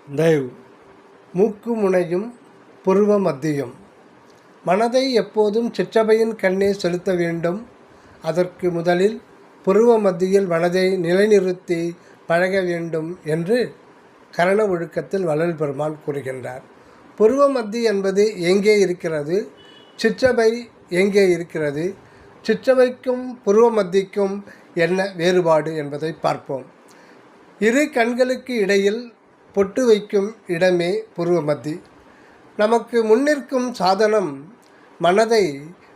தயவு மூக்கு முனையும் புருவ மத்தியும். மனதை எப்போதும் சிற்றபையின் கண்ணே செலுத்த வேண்டும். அதற்கு முதலில் புருவ மத்தியில் மனதை நிலைநிறுத்தி பழக வேண்டும் என்று கரண ஒழுக்கத்தில் வள்ளல் பெருமான் கூறுகின்றார். புருவ மத்தி என்பது எங்கே இருக்கிறது, சிற்றபை எங்கே இருக்கிறது, சிற்றபைக்கும் புருவ மத்திக்கும் என்ன வேறுபாடு என்பதை பார்ப்போம். இரு கண்களுக்கு இடையில் பொட்டு வைக்கும் இடமே புருவ மத்தி. நமக்கு முன்னிற்கும் சாதனம் மனதை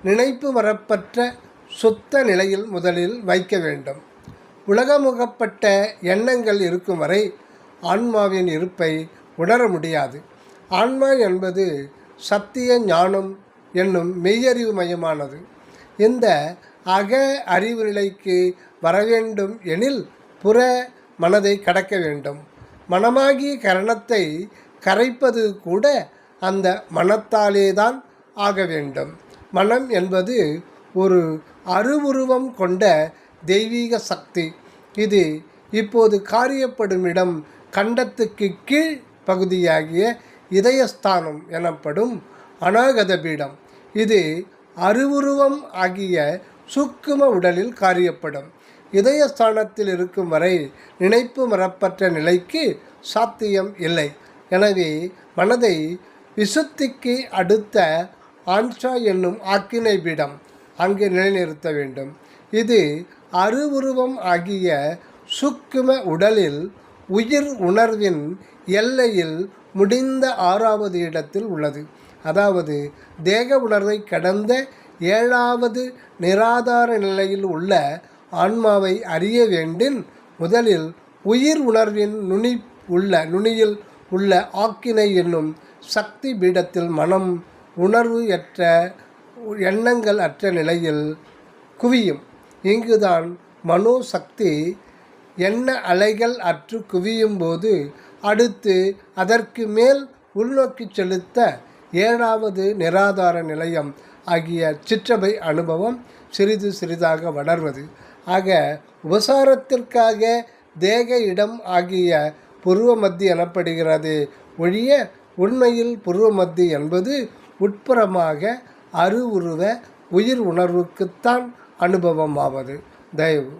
நினைப்பு வரப்பற்ற சுத்த நிலையில் முதலில் வைக்க வேண்டும். உலகமுகப்பட்ட எண்ணங்கள் இருக்கும் வரை ஆன்மாவின் இருப்பை உணர முடியாது. ஆன்மா என்பது சத்திய ஞானம் என்னும் மெய்யறிவு மயமானது. இந்த அக அறிவு நிலைக்கு வரவேண்டும் எனில் புற மனதை கடக்க வேண்டும். மனமாகிய கரணத்தை கரைப்பது கூட அந்த மனத்தாலேதான் ஆக வேண்டும். மனம் என்பது ஒரு அருவுருவம் கொண்ட தெய்வீக சக்தி. இது இப்போது காரியப்படும் இடம் கண்டத்துக்கு கீழ் பகுதியாகிய இதயஸ்தானம் எனப்படும் அநாகத பீடம். இது அருவுருவம் ஆகிய சூக்கும உடலில் காரியப்படும். இதயஸ்தானத்தில் இருக்கும் வரை நினைப்பு மறப்பற்ற நிலைக்கு சாத்தியம் இல்லை. எனவே மனதை விசுத்திக்கு அடுத்த ஆன்சா என்னும் ஆக்கினை பீடம் அங்கு நிலைநிறுத்த வேண்டும். இது அருவுருவம் ஆகிய சூக்கும உடலில் உயிர் உணர்வின் எல்லையில் முடிந்த 6வது இடத்தில் உள்ளது. அதாவது தேக உணர்வை கடந்த 7வது நிராதார நிலையில் உள்ள ஆன்மாவை அறிய வேண்டின் முதலில் உயிர் உணர்வின் நுனியில் உள்ள ஆக்கினை என்னும் சக்தி பீடத்தில் மனம் உணர்வு அற்ற எண்ணங்கள் அற்ற நிலையில் குவியும். இங்குதான் மனோசக்தி எண்ண அலைகள் அற்று குவியும் போது அடுத்து அதற்கு மேல் உள்நோக்கி செலுத்த 7வது நிராதார நிலையம் ஆகிய சிற்றபை அனுபவம் சிறிது சிறிதாக வளர்வது. ஆக உபசாரத்திற்காக தேக இடம் ஆகிய புருவ மத்தி எனப்படுகிறது ஒழிய உண்மையில் புருவ மத்தி என்பது உட்புறமாக அருவுருவ உயிர் உணர்வுக்குத்தான் அனுபவமாவது. தயவு.